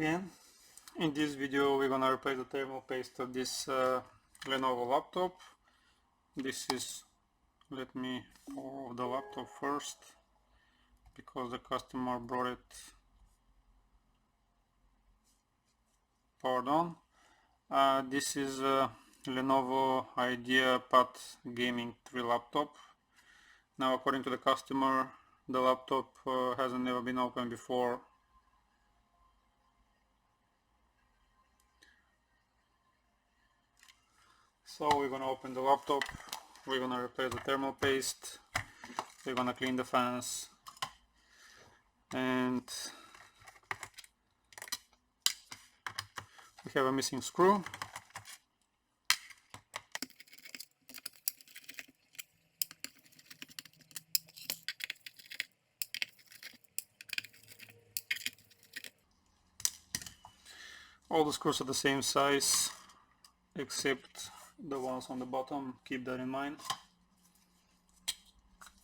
again. In this video we're gonna replace the thermal paste of this Lenovo laptop. This is, let me power off the laptop first because the customer brought it powered on. This is a Lenovo IdeaPad Gaming 3 laptop. Now, according to the customer, the laptop hasn't never been opened before. So we're gonna open the laptop, we're gonna replace the thermal paste, we're gonna clean the fans, and we have a missing screw. All the screws are the same size except the ones on the bottom, keep that in mind.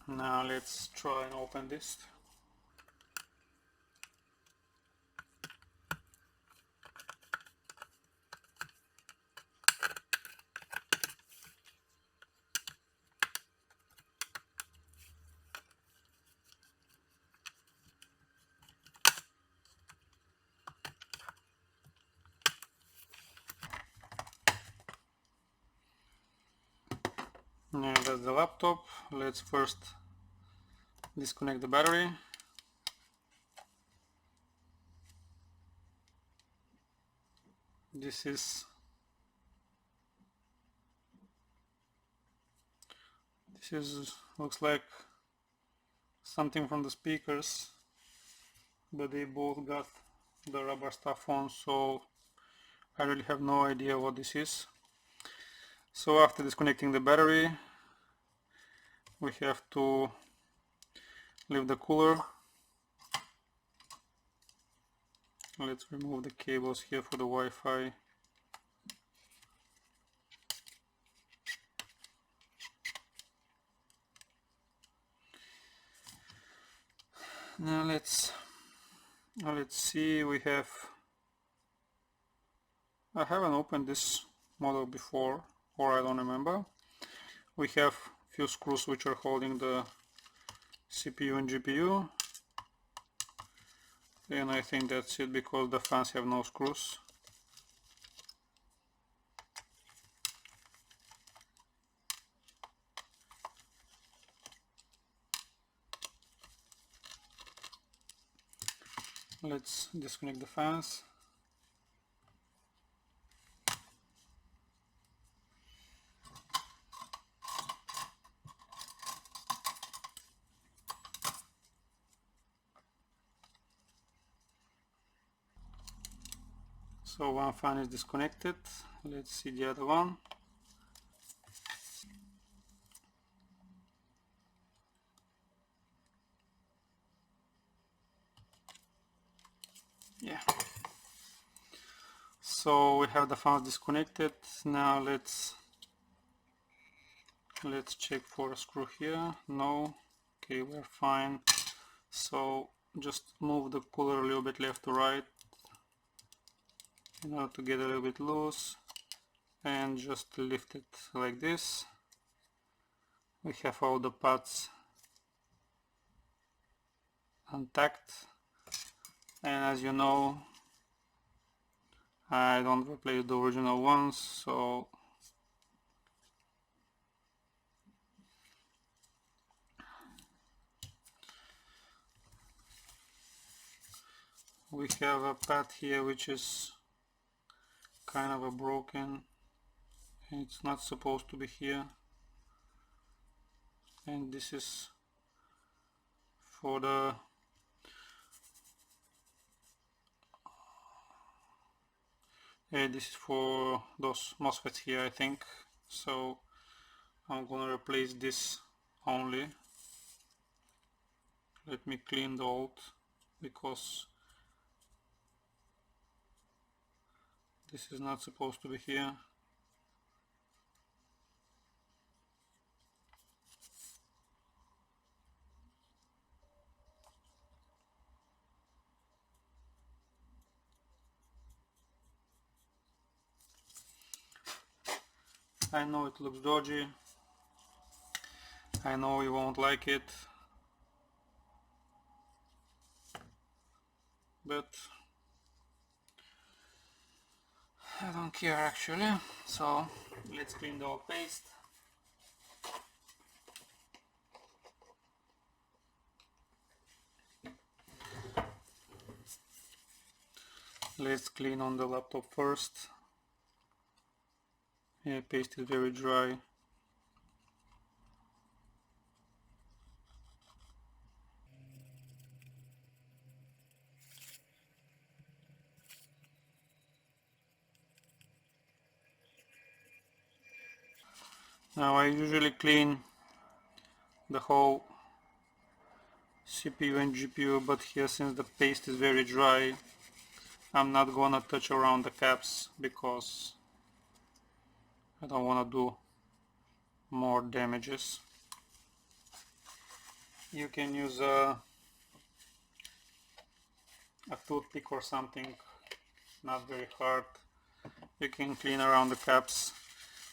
Now let's try and open this. Now that's the laptop. Let's first disconnect the battery. This looks like something from the speakers, but they both got the rubber stuff on, so I really have no idea what this is. So after disconnecting the battery, we have to leave the cooler. Let's remove the cables here for the Wi-Fi. Now let's see. I haven't opened this model before, or I don't remember. We have few screws which are holding the CPU and GPU, and I think that's it because the fans have no screws. Let's disconnect the fans. So one fan is disconnected. Let's see the other one. Yeah. So we have the fans disconnected. Now let's check for a screw here. No. Okay, we're fine. So just move the cooler a little bit left to right in order to get a little bit loose, and just lift it like this. We have all the pads intact, and as you know, I don't replace the original ones, so we have a pad here which is kind of a broken, and it's not supposed to be here, and this is for the this is for those MOSFETs here, I think. So I'm gonna replace this only. Let me clean the old, because this is not supposed to be here. I know it looks dodgy. I know you won't like it, but I don't care actually. So let's clean the old paste. Let's clean on the laptop first. Yeah, paste is very dry. Now I usually clean the whole CPU and GPU, but here since the paste is very dry, I'm not gonna touch around the caps because I don't wanna do more damages. You can use a toothpick or something, not very hard. You can clean around the caps,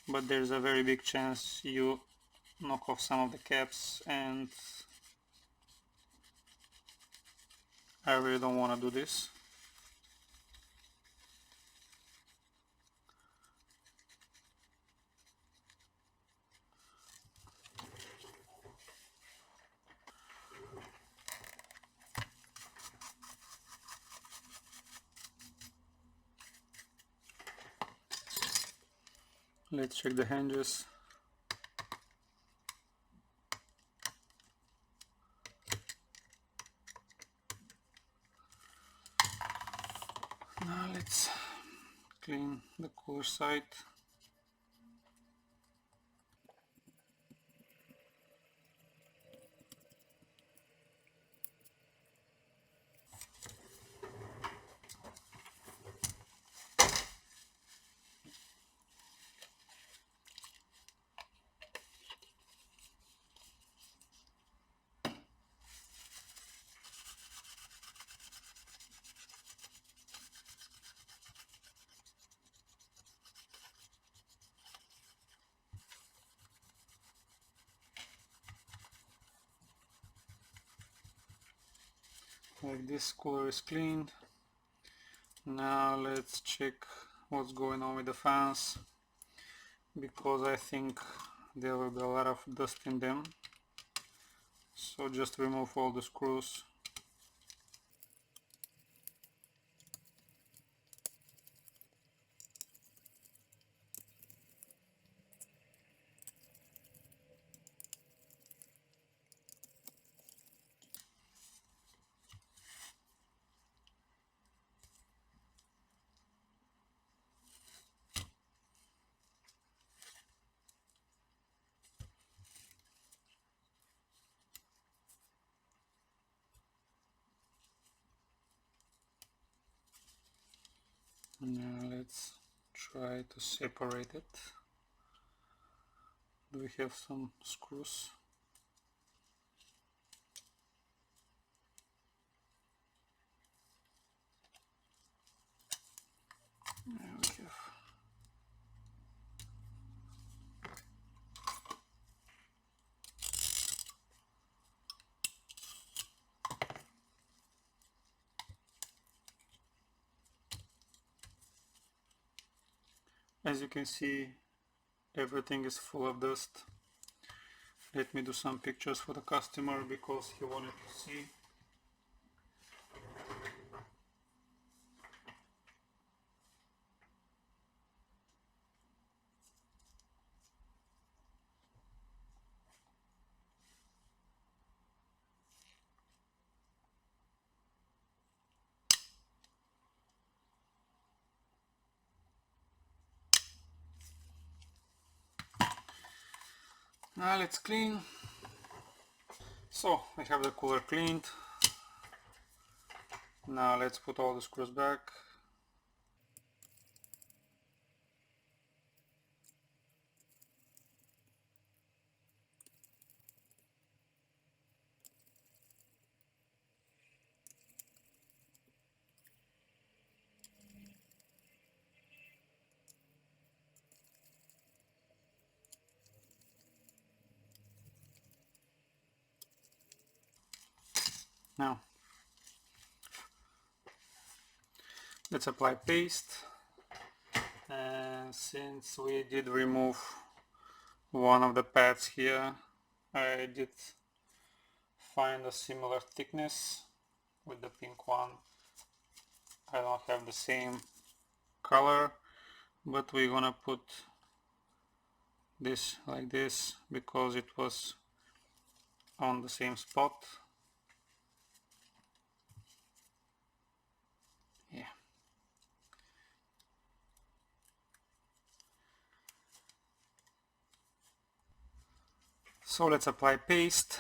but there's a very big chance you knock off some of the caps, and I really don't want to do this. Let's check the hinges. Now let's clean the cooler side. Like this, cooler is cleaned. Now let's check what's going on with the fans, because I think there will be a lot of dust in them. So just remove all the screws. Now let's try to separate it. Do we have some screws? Yeah, we have. As you can see, everything is full of dust. Let me do some pictures for the customer because he wanted to see. Now let's clean. So I have the cooler cleaned. Now let's put all the screws back. Now let's apply paste, and since we did remove one of the pads here, I did find a similar thickness with the pink one. I don't have the same color, but we're gonna put this like this because it was on the same spot. Yeah. So let's apply paste.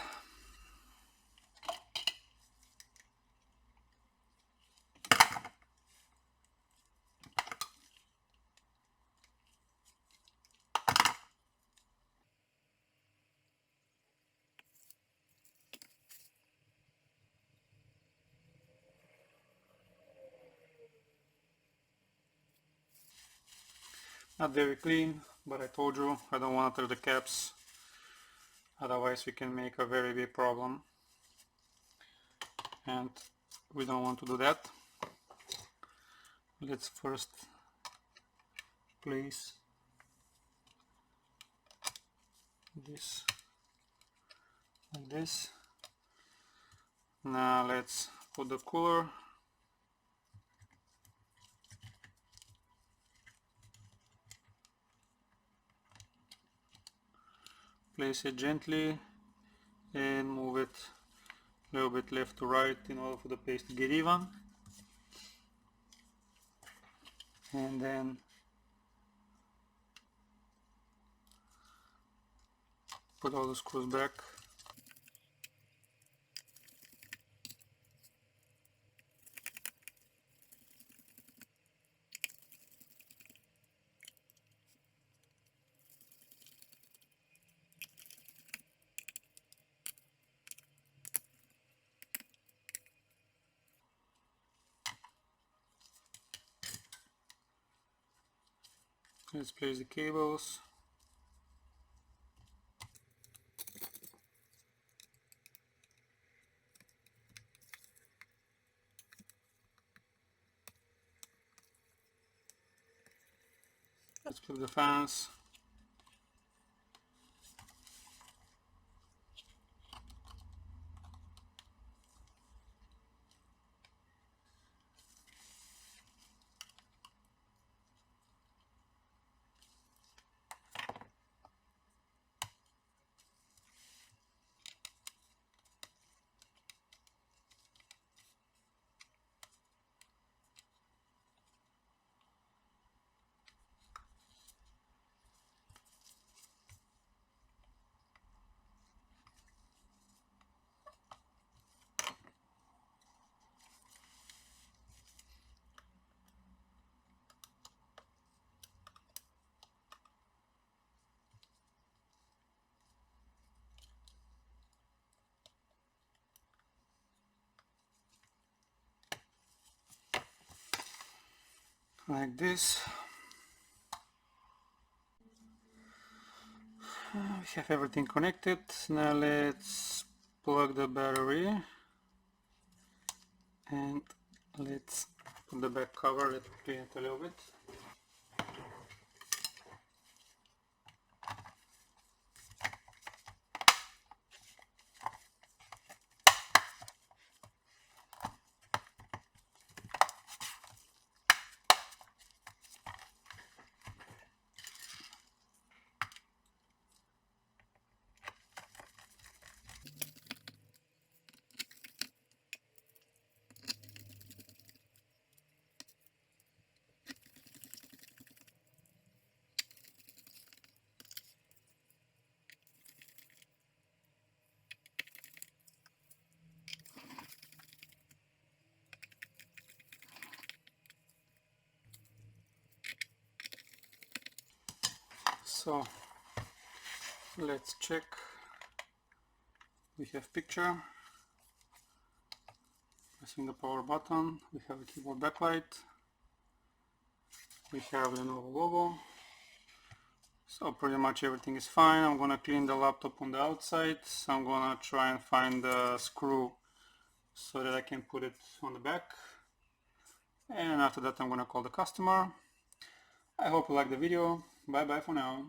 Not very clean, but I told you I don't want to touch the caps, otherwise we can make a very big problem, and we don't want to do that. Let's first place this like this. Now let's put the cooler. Place it gently and move it a little bit left to right in order for the paste to get even. And then put all the screws back. Let's place the cables. Let's put the fans. Like this. We have everything connected. Now let's plug the battery and let's put the back cover. Let's clean it a little bit. So let's check. We have picture, pressing the power button, we have a keyboard backlight, we have the Lenovo logo. So pretty much everything is fine. I'm gonna clean the laptop on the outside. So I'm gonna try and find the screw so that I can put it on the back. And after that I'm gonna call the customer. I hope you like the video. Bye bye for now.